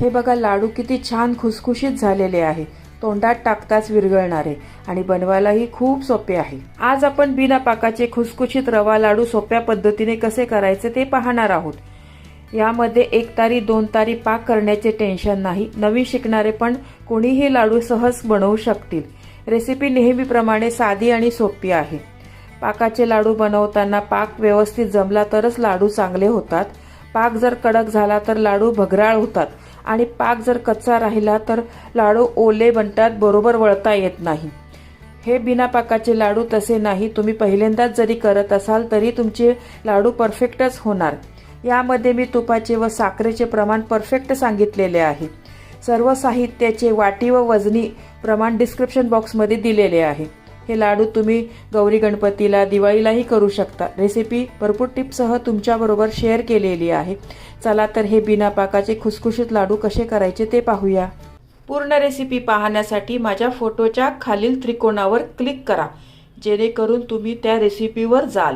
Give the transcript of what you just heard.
हे बघा, लाडू किती छान खुसखुशीत झालेले आहे, तोंडात टाकताच विरघळणारे आणि बनवायलाही खूप सोपे आहे। आज आपण बिना पाकाचे खुसखुशीत रवा लाडू सोप्या पद्धतीने कसे करायचे ते पाहणार आहोत। यामध्ये 1 तारी 2 तारी पाक करण्याचे टेन्शन नाही। नवीन शिकणारे पण कोणीही लाडू सहज बनवू शकतील। रेसिपी नेहमीप्रमाणे साधी आणि सोपी आहे। पाकाचे लाडू बनवताना पाक व्यवस्थित जमला तरच लाडू चांगले होतात। पाक जर कडक झाला तर लाडू भगराळ होतात आणि पाक जर कच्चा राहिला तर लाडू ओले बनतात, बरोबर वळता येत नाही। हे बिना पाकाचे लाडू तसे नाही, तुम्ही पहिल्यांदाच जरी करत असाल तरी तुमचे लाडू परफेक्टच होणार। यामध्ये मी तुपाचे व साखरेचे प्रमाण परफेक्ट सांगितलेले आहे। सर्व साहित्याचे वाटी व वजनी प्रमाण डिस्क्रिप्शन बॉक्समध्ये दिलेले आहे। हे लाडू तुम्ही गौरी गणपतीला, दिवाळीलाही करू शकता। रेसिपी भरपूर टिप्ससह तुमच्याबरोबर शेअर केलेली आहे। चला तर हे बिना पाकाचे खुसखुशीत लाडू कसे करायचे ते पाहूया। पूर्ण रेसिपी पाहण्यासाठी माझ्या फोटोच्या खालील त्रिकोणावर क्लिक करा, जेणेकरून तुम्ही त्या रेसिपीवर जाल।